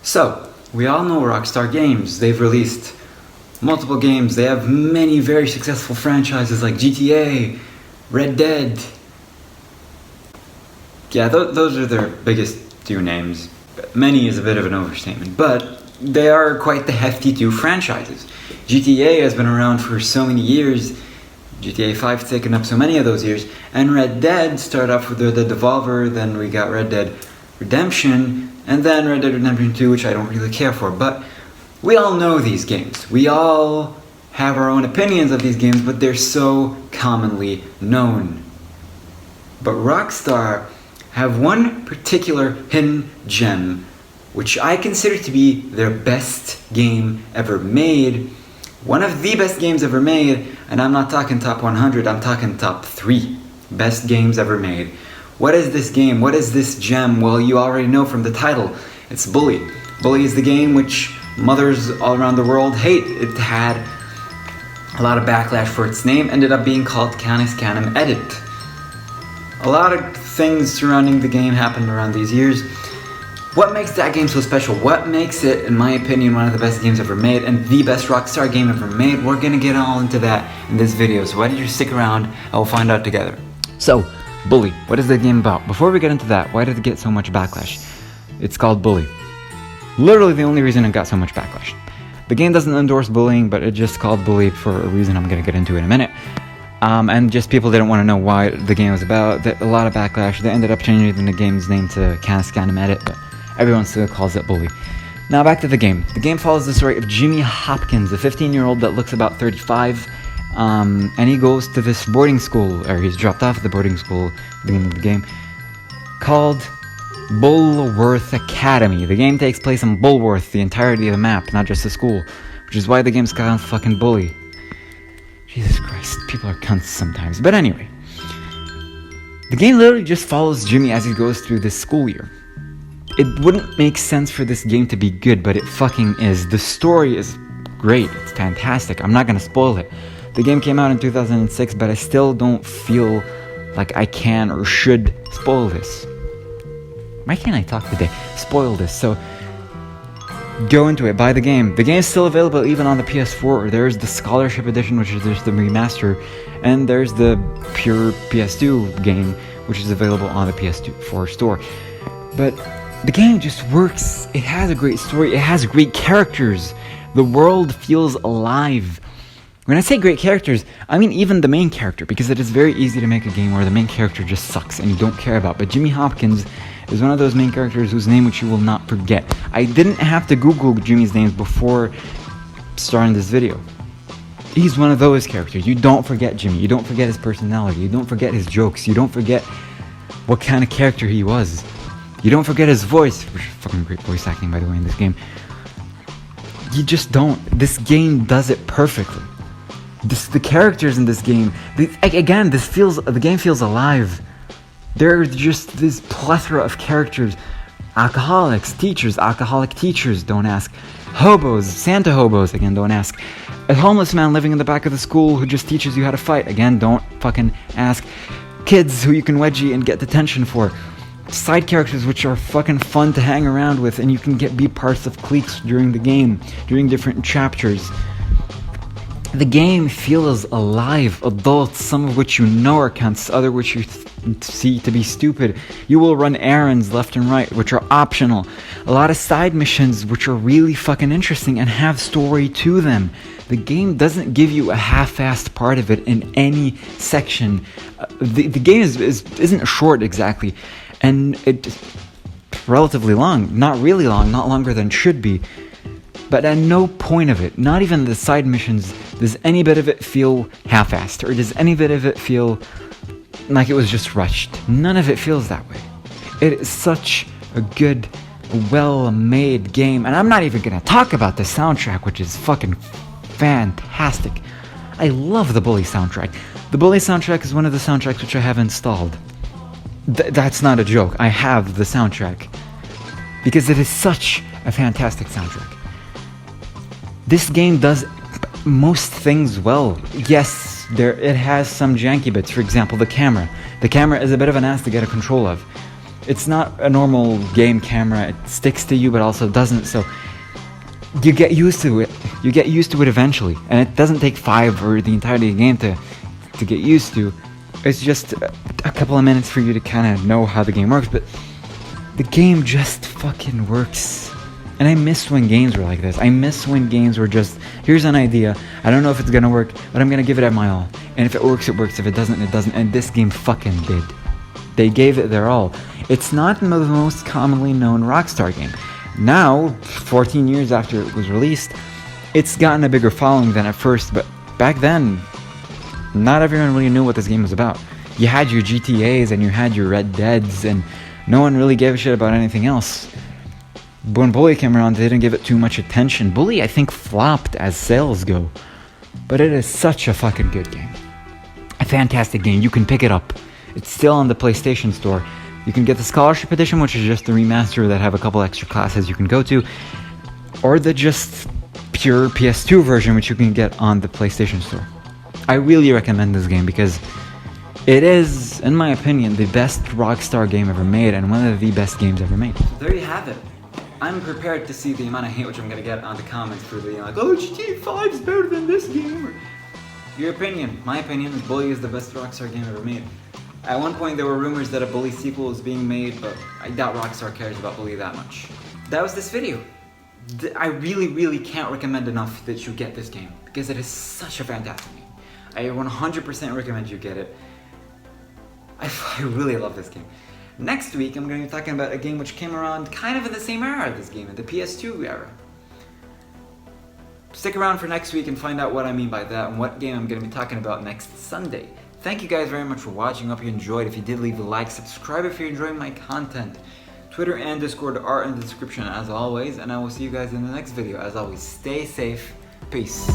So, we all know Rockstar Games. They've released multiple games. They have many very successful franchises like GTA, Red Dead. Yeah, those are their biggest two names. Many is a bit of an overstatement, but they are quite the hefty two franchises. GTA has been around for so many years. GTA 5's taken up so many of those years. And Red Dead started off with Red Dead Devolver, then we got Red Dead Redemption, and then Red Dead Redemption 2, which I don't really care for. But we all know these games. We all have our own opinions of these games, but they're so commonly known. But Rockstar have one particular hidden gem, which I consider to be their best game ever made. One of the best games ever made, and I'm not talking top 100, I'm talking top 3 best games ever made. What is this game? What is this gem? Well, you already know from the title. It's Bully. Bully is the game which mothers all around the world hate. It had a lot of backlash for its name, ended up being called Canis Canem Edit. A lot of things surrounding the game happened around these years. What makes that game so special? What makes it, in my opinion, one of the best games ever made and the best Rockstar game ever made? We're gonna get all into that in this video, so why don't you stick around and we'll find out together. So, Bully, what is the game about? Before we get into that, why did it get so much backlash? It's called Bully. Literally the only reason it got so much backlash. The game doesn't endorse bullying, but it's just called Bully for a reason I'm gonna get into in a minute. And just people didn't want to know why the game was about. A lot of backlash. They ended up changing the game's name to Canis Canem Edit, but everyone still calls it Bully. Now back to the game. The game follows the story of Jimmy Hopkins, a 15-year-old that looks about 35, and he goes to this boarding school, or he's dropped off at the boarding school at the beginning of the game, called Bulworth Academy. The game takes place in Bulworth, the entirety of the map, not just the school, which is why the game's called fucking Bully. Jesus Christ, people are cunts sometimes. But anyway, the game literally just follows Jimmy as he goes through this school year. It wouldn't make sense for this game to be good, but it fucking is. The story is great. It's fantastic. I'm not gonna spoil it. The game came out in 2006, but I still don't feel like I can or should spoil this. Why can't I talk today? Spoil this. So, go into it, buy the game. The game is still available even on the PS4. There's the Scholarship Edition, which is just the remaster, and there's the pure PS2 game, which is available on the PS4 store. But the game just works. It has a great story. It has great characters. The world feels alive. When I say great characters, I mean even the main character, because it is very easy to make a game where the main character just sucks and you don't care about. But Jimmy Hopkins is one of those main characters whose name which you will not forget. I didn't have to Google Jimmy's names before starting this video. He's one of those characters. You don't forget Jimmy. You don't forget his personality. You don't forget his jokes. You don't forget what kind of character he was. You don't forget his voice, which is fucking great voice acting, by the way, in this game. You just don't. This game does it perfectly. The characters in this game, the game feels alive. There's just this plethora of characters. Alcoholics, teachers, alcoholic teachers, don't ask. Hobos, Santa hobos, again, don't ask. A homeless man living in the back of the school who just teaches you how to fight, again, don't fucking ask. Kids who you can wedgie and get detention for. Side characters which are fucking fun to hang around with, and you can be parts of cliques during the game, during different chapters. The game feels alive. Adults, some of which you know are cunts, other which you see to be stupid. You will run errands left and right, which are optional. A lot of side missions, which are really fucking interesting and have story to them. The game doesn't give you a half-assed part of it in any section. The game isn't short exactly, and it's relatively long. Not really long, not longer than should be. But at no point of it, not even the side missions, does any bit of it feel half-assed, or does any bit of it feel like it was just rushed. None of it feels that way. It is such a good, well-made game, and I'm not even gonna talk about the soundtrack, which is fucking fantastic. I love the Bully soundtrack. The Bully soundtrack is one of the soundtracks which I have installed. That's not a joke. I have the soundtrack because it is such a fantastic soundtrack. This game does most things well. Yes, it has some janky bits. For example, the camera. The camera is a bit of an ass to get a control of. It's not a normal game camera. It sticks to you, but also doesn't. So you get used to it. You get used to it eventually, and it doesn't take 5 or the entirety of the game to get used to. It's just a couple of minutes for you to kind of know how the game works, but the game just fucking works. And I miss when games were like this. I miss when games were just, here's an idea, I don't know if it's gonna work, but I'm gonna give it my all. And if it works, it works. If it doesn't, it doesn't. And this game fucking did. They gave it their all. It's not the most commonly known Rockstar game. Now, 14 years after it was released, it's gotten a bigger following than at first, but back then, not everyone really knew what this game was about. You had your GTAs and you had your Red Deads, and no one really gave a shit about anything else. When Bully came around, they didn't give it too much attention. Bully, I think, flopped as sales go. But it is such a fucking good game. A fantastic game. You can pick it up. It's still on the PlayStation Store. You can get the Scholarship Edition, which is just the remaster that have a couple extra classes you can go to, or the just pure PS2 version, which you can get on the PlayStation Store. I really recommend this game because it is, in my opinion, the best Rockstar game ever made and one of the best games ever made. There you have it. I'm prepared to see the amount of hate which I'm gonna get on the comments for being like, oh, GTA 5 is better than this game. Or, your opinion. My opinion is Bully is the best Rockstar game ever made. At one point there were rumors that a Bully sequel was being made, but I doubt Rockstar cares about Bully that much. That was this video. I really can't recommend enough that you get this game because it is such a fantastic game. I 100% recommend you get it. I really love this game. Next week, I'm going to be talking about a game which came around kind of in the same era as this game, in the PS2 era. Stick around for next week and find out what I mean by that and what game I'm going to be talking about next Sunday. Thank you guys very much for watching. Hope you enjoyed. If you did, leave a like, subscribe if you're enjoying my content. Twitter and Discord are in the description as always, and I will see you guys in the next video. As always, stay safe. Peace.